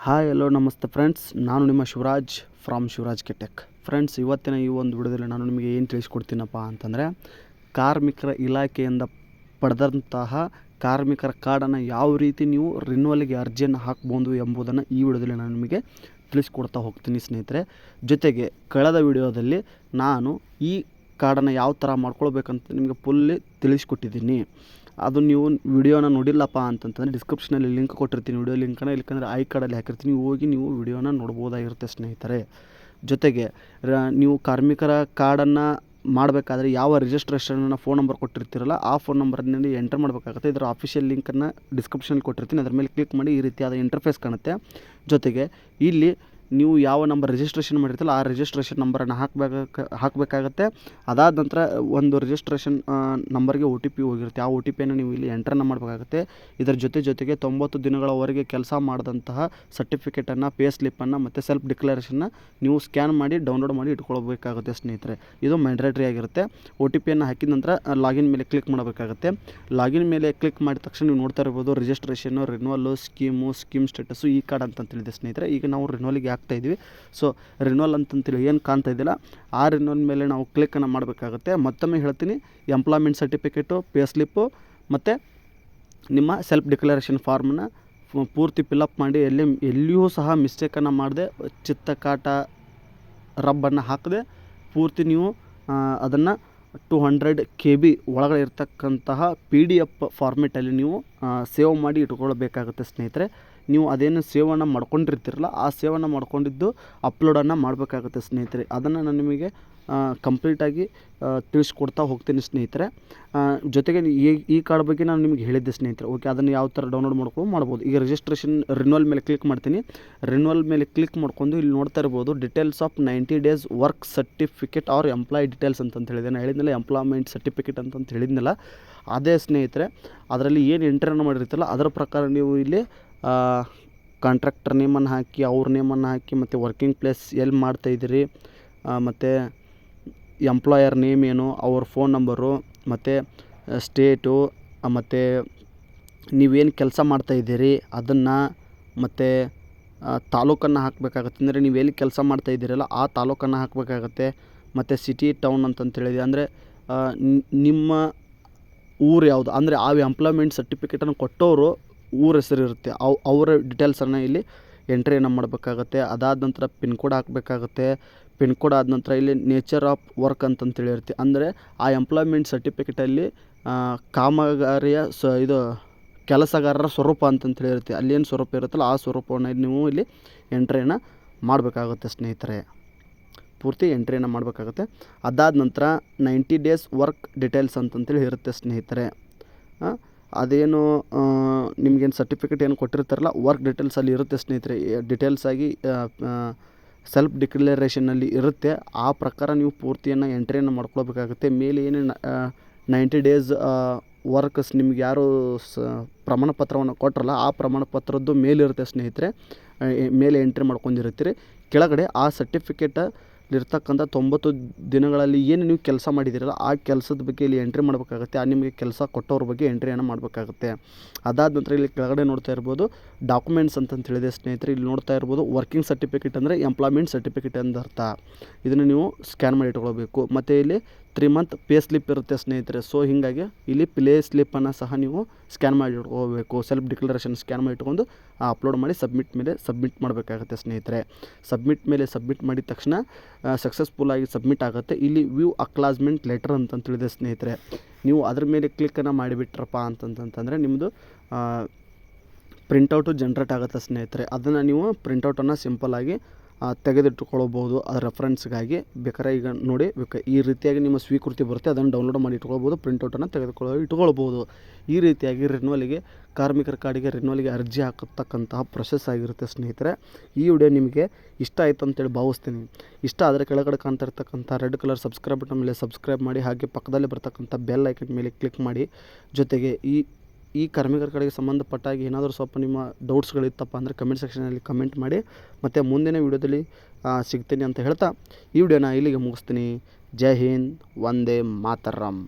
Hi hello ನಮಸ್ತೆ friends, ನಾನು ನಿಮ್ಮ ಶಿವರಾಜ್ ಫ್ರಮ್ ಶಿವರಾಜ್ ಕೆಟೆಕ್. ಫ್ರೆಂಡ್ಸ್, ಇವತ್ತಿನ ಈ ಒಂದು ವಿಡಿಯೋದಲ್ಲಿ ನಾನು ನಿಮಗೆ ಏನು ತಿಳಿಸ್ಕೊಡ್ತೀನಪ್ಪ ಅಂತಂದರೆ, ಕಾರ್ಮಿಕರ ಇಲಾಖೆಯಿಂದ ಪಡೆದಂತಹ ಕಾರ್ಮಿಕರ ಕಾರ್ಡನ್ನು ಯಾವ ರೀತಿ ನೀವು ರಿನ್ಯೂವಲ್ಗೆ ಅರ್ಜಿಯನ್ನು ಹಾಕ್ಬೋದು ಎಂಬುದನ್ನು ಈ ವಿಡಿಯೋದಲ್ಲಿ ನಾನು ನಿಮಗೆ ತಿಳಿಸ್ಕೊಡ್ತಾ ಹೋಗ್ತೀನಿ ಸ್ನೇಹಿತರೆ. ಜೊತೆಗೆ ಕಳೆದ ವಿಡಿಯೋದಲ್ಲಿ ನಾನು ಈ ಕಾರ್ಡನ್ನು ಯಾವ ಥರ ಮಾಡ್ಕೊಳ್ಬೇಕಂತ ನಿಮಗೆ ಫುಲ್ಲಿ ತಿಳಿಸ್ಕೊಟ್ಟಿದ್ದೀನಿ. ಅದು ನೀವು ವಿಡಿಯೋನ ನೋಡಿಲ್ಲಪ್ಪ ಅಂತಂತಂದರೆ ಡಿಸ್ಕ್ರಿಪ್ಷನಲ್ಲಿ ಲಿಂಕ್ ಕೊಟ್ಟಿರ್ತೀನಿ, ವಿಡಿಯೋ ಲಿಂಕನ್ನು. ಇಲ್ಲಕಂದರೆ ಐ ಕಾರ್ಡಲ್ಲಿ ಹಾಕಿರ್ತೀನಿ, ಹೋಗಿ ನೀವು ವಿಡಿಯೋನ ನೋಡ್ಬೋದಾಗಿರುತ್ತೆ ಸ್ನೇಹಿತರೆ. ಜೊತೆಗೆ ನೀವು ಕಾರ್ಮಿಕರ ಕಾರ್ಡನ್ನು ಮಾಡಬೇಕಾದ್ರೆ ಯಾವ ರಿಜಿಸ್ಟ್ರೇಷನ್ನ ಫೋನ್ ನಂಬರ್ ಕೊಟ್ಟಿರ್ತೀರಲ್ಲ ಆ ಫೋನ್ ನಂಬರ್ನಲ್ಲಿ ಎಂಟರ್ ಮಾಡಬೇಕಾಗುತ್ತೆ. ಇದರ ಆಫಿಷಿಯಲ್ ಲಿಂಕನ್ನು ಡಿಸ್ಕ್ರಿಪ್ಷನಲ್ಲಿ ಕೊಟ್ಟಿರ್ತೀನಿ, ಅದರ ಮೇಲೆ ಕ್ಲಿಕ್ ಮಾಡಿ ಈ ರೀತಿಯಾದ ಇಂಟರ್ಫೇಸ್ ಕಾಣುತ್ತೆ. ಜೊತೆಗೆ ಇಲ್ಲಿ ನೀವು ಯಾವ ನಂಬರ್ ರಿಜಿಸ್ಟ್ರೇಷನ್ ಮಾಡಿರ್ತೀರಲ್ಲ ಆ ರಿಜಿಸ್ಟ್ರೇಷನ್ ನಂಬರನ್ನು ಹಾಕಬೇಕಾಗತ್ತೆ. ಅದಾದ ನಂತರ ಒಂದು ರಿಜಿಸ್ಟ್ರೇಷನ್ ನಂಬರ್ಗೆ OTP ಹೋಗಿರುತ್ತೆ. ಆ OTPಯನ್ನು ನೀವು ಇಲ್ಲಿ ಎಂಟ್ರನ್ನು ಮಾಡಬೇಕಾಗುತ್ತೆ. ಇದರ ಜೊತೆಗೆ 90 ದಿನಗಳವರೆಗೆ ಕೆಲಸ ಮಾಡಿದಂತಹ ಸರ್ಟಿಫಿಕೇಟನ್ನು, ಪೇ ಸ್ಲಿಪ್ಪನ್ನು ಮತ್ತು ಸೆಲ್ಫ್ ಡಿಕ್ಲರೇಷನ್ನ ನೀವು ಸ್ಕ್ಯಾನ್ ಮಾಡಿ ಡೌನ್ಲೋಡ್ ಮಾಡಿ ಇಟ್ಕೊಳ್ಬೇಕಾಗುತ್ತೆ ಸ್ನೇಹಿತರೆ. ಇದು ಮ್ಯಾಂಡೇಟ್ರಿ ಆಗಿರುತ್ತೆ. OTPಯನ್ನು ಹಾಕಿದ ನಂತರ ಲಾಗಿನ್ ಮೇಲೆ ಕ್ಲಿಕ್ ಮಾಡಬೇಕಾಗುತ್ತೆ. ಲಾಗಿನ್ ಮೇಲೆ ಕ್ಲಿಕ್ ಮಾಡಿದ ತಕ್ಷಣ ನೀವು ನೋಡ್ತಾ ಇರ್ಬೋದು ರಿಜಿಸ್ಟ್ರೇಷನ್ನು, ರಿನ್ಯೂವಲ್ಲು, ಸ್ಕೀಮ್ ಸ್ಟೇಟಸ್ಸು, ಈ ಕಾರ್ಡ್ ಅಂತಂತೇಳಿದೆ ಸ್ನೇಹಿತರೆ. ಈಗ ನಾವು ರಿನ್ಯೂವಲ್ಗೆ ಹಾಕ್ತಾಯಿದ್ವಿ. ಸೊ ರಿನ್ಯೂವಲ್ ಅಂತಂತೇಳಿ ಏನು ಕಾಣ್ತಾ ಇದ್ದಿಲ್ಲ, ಆ ರಿನ್ಯೂವಲ್ ಮೇಲೆ ನಾವು ಕ್ಲಿಕ್ಕನ್ನು ಮಾಡಬೇಕಾಗುತ್ತೆ. ಮತ್ತೊಮ್ಮೆ ಹೇಳ್ತೀನಿ, ಎಂಪ್ಲಾಯ್ಮೆಂಟ್ ಸರ್ಟಿಫಿಕೇಟು, ಪೇ ಸ್ಲಿಪ್ಪು ಮತ್ತು ನಿಮ್ಮ ಸೆಲ್ಫ್ ಡಿಕ್ಲರೇಷನ್ ಫಾರ್ಮನ್ನು ಪೂರ್ತಿ ಫಿಲಪ್ ಮಾಡಿ ಎಲ್ಲಿಯೂ ಸಹ ಮಿಸ್ಟೇಕನ್ನು ಮಾಡದೆ, ಚಿತ್ತಕಾಟ ರಬ್ಬನ್ನು ಹಾಕದೆ ಪೂರ್ತಿ ನೀವು ಅದನ್ನು 200 KB ಒಳಗಡೆ ಇರ್ತಕ್ಕಂತಹ PDF ಫಾರ್ಮೆಟಲ್ಲಿ ನೀವು ಸೇವ್ ಮಾಡಿ ಇಟ್ಕೊಳ್ಬೇಕಾಗುತ್ತೆ ಸ್ನೇಹಿತರೆ. ನೀವು ಅದೇನು ಸೇವನ್ನು ಮಾಡ್ಕೊಂಡಿರ್ತೀರಲ್ಲ ಆ ಸೇವನ್ನು ಮಾಡ್ಕೊಂಡಿದ್ದು ಅಪ್ಲೋಡನ್ನು ಮಾಡಬೇಕಾಗುತ್ತೆ ಸ್ನೇಹಿತರೆ. ಅದನ್ನು ನಾನು ನಿಮಗೆ ಕಂಪ್ಲೀಟಾಗಿ ತಿಳಿಸ್ಕೊಡ್ತಾ ಹೋಗ್ತೀನಿ ಸ್ನೇಹಿತರೆ. ಜೊತೆಗೆ ಈ ಕಾರ್ಡ್ ಬಗ್ಗೆ ನಾನು ನಿಮಗೆ ಹೇಳಿದ್ದೆ ಸ್ನೇಹಿತರೆ. ಓಕೆ, ಅದನ್ನು ಯಾವ ಥರ ಡೌನ್ಲೋಡ್ ಮಾಡ್ಬೋದು. ಈಗ ರಿಜಿಸ್ಟ್ರೇಷನ್ ರಿನ್ಯೂವಲ್ ಮೇಲೆ ಕ್ಲಿಕ್ ಮಾಡ್ತೀನಿ. ರಿನ್ಯೂವಲ್ ಮೇಲೆ ಕ್ಲಿಕ್ ಮಾಡ್ಕೊಂಡು ಇಲ್ಲಿ ನೋಡ್ತಾ ಇರ್ಬೋದು details of 90 days work certificate or employ details ಅಂತ ಹೇಳಿದೆ. ನಾನು ಹೇಳಿದ್ನಲ್ಲ ಎಂಪ್ಲಾಯ್ಮೆಂಟ್ ಸರ್ಟಿಫಿಕೇಟ್ ಅಂತ ಹೇಳಿದ್ನಲ್ಲ, ಅದೇ ಸ್ನೇಹಿತರೆ. ಅದರಲ್ಲಿ ಏನು ಎಂಟ್ರಿಯನ್ನು ಮಾಡಿರ್ತಿಲ್ಲ ಅದರ ಪ್ರಕಾರ ನೀವು ಇಲ್ಲಿ ಕಾಂಟ್ರಾಕ್ಟರ್ ನೇಮನ್ನು ಹಾಕಿ, ಅವ್ರ ನೇಮನ್ನು ಹಾಕಿ, ಮತ್ತು ವರ್ಕಿಂಗ್ ಪ್ಲೇಸ್ ಎಲ್ಲಿ ಮಾಡ್ತಾಯಿದ್ದೀರಿ, ಮತ್ತು ಎಂಪ್ಲಾಯರ್ ನೇಮ್ ಏನು, ಅವ್ರ ಫೋನ್ ನಂಬರು, ಮತ್ತು ಸ್ಟೇಟು, ಮತ್ತು ನೀವೇನು ಕೆಲಸ ಮಾಡ್ತಾಯಿದ್ದೀರಿ ಅದನ್ನು, ಮತ್ತು ತಾಲೂಕನ್ನು ಹಾಕಬೇಕಾಗತ್ತೆ. ಅಂದರೆ ನೀವು ಎಲ್ಲಿ ಕೆಲಸ ಮಾಡ್ತಾಯಿದ್ದೀರಲ್ಲ ಆ ತಾಲೂಕನ್ನು ಹಾಕಬೇಕಾಗತ್ತೆ. ಮತ್ತು ಸಿಟಿ, ಟೌನ್ ಅಂತಂತೇಳಿದೆ. ಅಂದರೆ ನಿಮ್ಮ ಊರು ಯಾವುದು, ಅಂದರೆ ಆ ಎಂಪ್ಲಾಯ್ಮೆಂಟ್ ಸರ್ಟಿಫಿಕೇಟನ್ನು ಕೊಟ್ಟವರು ಊರ ಹೆಸರು ಇರುತ್ತೆ, ಅವರ ಡೀಟೇಲ್ಸನ್ನು ಇಲ್ಲಿ ಎಂಟ್ರಿಯನ್ನು ಮಾಡಬೇಕಾಗತ್ತೆ. ಅದಾದ ನಂತರ ಪಿನ್ ಕೋಡ್ ಹಾಕಬೇಕಾಗತ್ತೆ. ಪಿನ್ ಕೋಡ್ ಆದ ನಂತರ ಇಲ್ಲಿ ನೇಚರ್ ಆಫ್ ವರ್ಕ್ ಅಂತಂತೇಳಿರುತ್ತೆ. ಅಂದರೆ ಆ ಎಂಪ್ಲಾಯ್ಮೆಂಟ್ ಸರ್ಟಿಫಿಕೇಟಲ್ಲಿ ಕಾಮಗಾರಿಯ ಇದು ಕೆಲಸಗಾರರ ಸ್ವರೂಪ ಅಂತಂತೇಳಿರುತ್ತೆ. ಅಲ್ಲೇನು ಸ್ವರೂಪ ಇರುತ್ತಲ್ಲ ಆ ಸ್ವರೂಪವನ್ನು ನೀವು ಇಲ್ಲಿ ಎಂಟ್ರಿಯನ್ನು ಮಾಡಬೇಕಾಗುತ್ತೆ ಸ್ನೇಹಿತರೆ. ಪೂರ್ತಿ ಎಂಟ್ರಿಯನ್ನು ಮಾಡಬೇಕಾಗುತ್ತೆ. ಅದಾದ ನಂತರ 90 days ವರ್ಕ್ ಡೀಟೇಲ್ಸ್ ಅಂತಂತೇಳಿ ಇರುತ್ತೆ ಸ್ನೇಹಿತರೆ. ಅದೇನು ನಿಮಗೇನು ಸರ್ಟಿಫಿಕೇಟ್ ಏನು ಕೊಟ್ಟಿರ್ತಾರಲ್ಲ ವರ್ಕ್ ಡೀಟೇಲ್ಸಲ್ಲಿ ಇರುತ್ತೆ ಸ್ನೇಹಿತರೆ. ಡೀಟೇಲ್ಸಾಗಿ ಸೆಲ್ಫ್ ಡಿಕ್ಲರೇಷನಲ್ಲಿ ಇರುತ್ತೆ. ಆ ಪ್ರಕಾರ ನೀವು ಪೂರ್ತಿಯನ್ನು ಎಂಟ್ರಿಯನ್ನು ಮಾಡ್ಕೊಳ್ಬೇಕಾಗುತ್ತೆ. ಮೇಲೆ ಏನು 90 days ವರ್ಕ್ಸ್ ನಿಮ್ಗೆ ಯಾರು ಪ್ರಮಾಣ ಪತ್ರವನ್ನು ಕೊಟ್ಟರಲ್ಲ ಆ ಪ್ರಮಾಣ ಪತ್ರದ್ದು ಮೇಲಿರುತ್ತೆ ಸ್ನೇಹಿತರೆ. ಮೇಲೆ ಎಂಟ್ರಿ ಮಾಡ್ಕೊಂಡಿರ್ತೀರಿ. ಕೆಳಗಡೆ ಆ ಸರ್ಟಿಫಿಕೇಟಲ್ಲಿರ್ತಕ್ಕಂಥ 90 ದಿನಗಳಲ್ಲಿ ಏನು ನೀವು ಕೆಲಸ ಮಾಡಿದ್ದೀರಲ್ಲ ಆ ಕೆಲಸದ ಬಗ್ಗೆ ಇಲ್ಲಿ ಎಂಟ್ರಿ ಮಾಡಬೇಕಾಗುತ್ತೆ. ನಿಮಗೆ ಕೆಲಸ ಕೊಟ್ಟವ್ರ ಬಗ್ಗೆ ಎಂಟ್ರಿಯನ್ನು ಮಾಡಬೇಕಾಗುತ್ತೆ. ಅದಾದ ನಂತರ ಇಲ್ಲಿ ಕೆಳಗಡೆ ನೋಡ್ತಾ ಇರ್ಬೋದು ಡಾಕ್ಯುಮೆಂಟ್ಸ್ ಅಂತಂತ ಹೇಳಿದೆ ಸ್ನೇಹಿತರೆ. ಇಲ್ಲಿ ನೋಡ್ತಾ ಇರ್ಬೋದು ವರ್ಕಿಂಗ್ ಸರ್ಟಿಫಿಕೇಟ್ ಅಂದರೆ ಎಂಪ್ಲಾಯ್ಮೆಂಟ್ ಸರ್ಟಿಫಿಕೇಟ್ ಅಂತ ಅರ್ಥ. ಇದನ್ನು ನೀವು ಸ್ಕ್ಯಾನ್ ಮಾಡಿ ಇಟ್ಕೊಳ್ಬೇಕು. ಮತ್ತು ಇಲ್ಲಿ 3 month ಪೇ ಸ್ಲಿಪ್ ಇರುತ್ತೆ ಸ್ನೇಹಿತರೆ. ಸೊ ಹೀಗಾಗಿ ಇಲ್ಲಿ ಪೇ ಸ್ಲಿಪ್ಪನ್ನು ಸಹ ನೀವು ಸ್ಕ್ಯಾನ್ ಮಾಡಿ ಇಟ್ಕೋಬೇಕು. ಸೆಲ್ಫ್ ಡಿಕ್ಲರೇಷನ್ ಸ್ಕ್ಯಾನ್ ಮಾಡಿ ಇಟ್ಕೊಂಡು ಅಪ್ಲೋಡ್ ಮಾಡಿ ಸಬ್ಮಿಟ್ ಮಾಡಬೇಕಾಗುತ್ತೆ ಸ್ನೇಹಿತರೆ. ಸಬ್ಮಿಟ್ ಮಾಡಿದ ತಕ್ಷಣ ಸಕ್ಸಸ್ಫುಲ್ಲಾಗಿ ಸಬ್ಮಿಟ್ ಆಗುತ್ತೆ. ಇಲ್ಲಿ ವ್ಯೂ ಅಕ್ನಾಲೇಜ್ಮೆಂಟ್ ಲೆಟರ್ ಅಂತಂತೇಳಿದೆ ಸ್ನೇಹಿತರೆ. ನೀವು ಅದ್ರ ಮೇಲೆ ಕ್ಲಿಕ್ಕನ್ನು ಮಾಡಿಬಿಟ್ರಪ್ಪ ಅಂತಂತಂದರೆ ನಿಮ್ಮದು ಪ್ರಿಂಟೌಟು ಜನ್ರೇಟ್ ಆಗುತ್ತೆ ಸ್ನೇಹಿತರೆ. ಅದನ್ನು ನೀವು ಪ್ರಿಂಟೌಟನ್ನು ಸಿಂಪಲ್ಲಾಗಿ ತೆಗೆದಿಟ್ಟುಕೊಳ್ಳಬಹುದು. ಅದರ ರೆಫರೆನ್ಸ್ಗಾಗಿ ಬೇಕಾದ್ರೆ ಈಗ ನೋಡಿ ಈ ರೀತಿಯಾಗಿ ನಿಮ್ಮ ಸ್ವೀಕೃತಿ ಬರುತ್ತೆ, ಅದನ್ನು ಡೌನ್ಲೋಡ್ ಮಾಡಿ ಇಟ್ಕೊಳ್ಬೋದು. ಪ್ರಿಂಟೌಟನ್ನು ಇಟ್ಕೊಳ್ಬೋದು. ಈ ರೀತಿಯಾಗಿ ಕಾರ್ಮಿಕರ ಕಾರ್ಡಿಗೆ ರಿನ್ಯೂವಲ್ಗೆ ಅರ್ಜಿ ಹಾಕತಕ್ಕಂತಹ ಪ್ರೊಸೆಸ್ ಆಗಿರುತ್ತೆ ಸ್ನೇಹಿತರೆ. ಈ ವಿಡಿಯೋ ನಿಮಗೆ ಇಷ್ಟ ಆಯಿತು ಅಂತೇಳಿ ಭಾವಿಸ್ತೀನಿ. ಇಷ್ಟ ಆದರೆ ಕೆಳಗಡೆ ಕಾಣ್ತಾ ಇರ್ತಕ್ಕಂಥ ರೆಡ್ ಕಲರ್ ಸಬ್ಸ್ಕ್ರೈಬ್ ಬಟನ್ ಮೇಲೆ ಸಬ್ಸ್ಕ್ರೈಬ್ ಮಾಡಿ, ಹಾಗೆ ಪಕ್ಕದಲ್ಲೇ ಬರ್ತಕ್ಕಂಥ ಬೆಲ್ ಐಕನ್ ಮೇಲೆ ಕ್ಲಿಕ್ ಮಾಡಿ. ಜೊತೆಗೆ ಈ ಕಾರ್ಮಿಕರ ಕಡೆಗೆ ಸಂಬಂಧಪಟ್ಟಾಗಿ ಏನಾದರೂ ಸ್ವಲ್ಪ ನಿಮ್ಮ ಡೌಟ್ಸ್ಗಳಿತ್ತಪ್ಪ ಅಂದರೆ ಕಮೆಂಟ್ ಸೆಕ್ಷನಲ್ಲಿ ಕಮೆಂಟ್ ಮಾಡಿ. ಮತ್ತು ಮುಂದಿನ ವೀಡಿಯೋದಲ್ಲಿ ಸಿಗ್ತೀನಿ ಅಂತ ಹೇಳ್ತಾ ಈ ವಿಡಿಯೋನ ಇಲ್ಲಿಗೆ ಮುಗಿಸ್ತೀನಿ. ಜೈ ಹಿಂದ್, ವಂದೇ ಮಾತರಂ.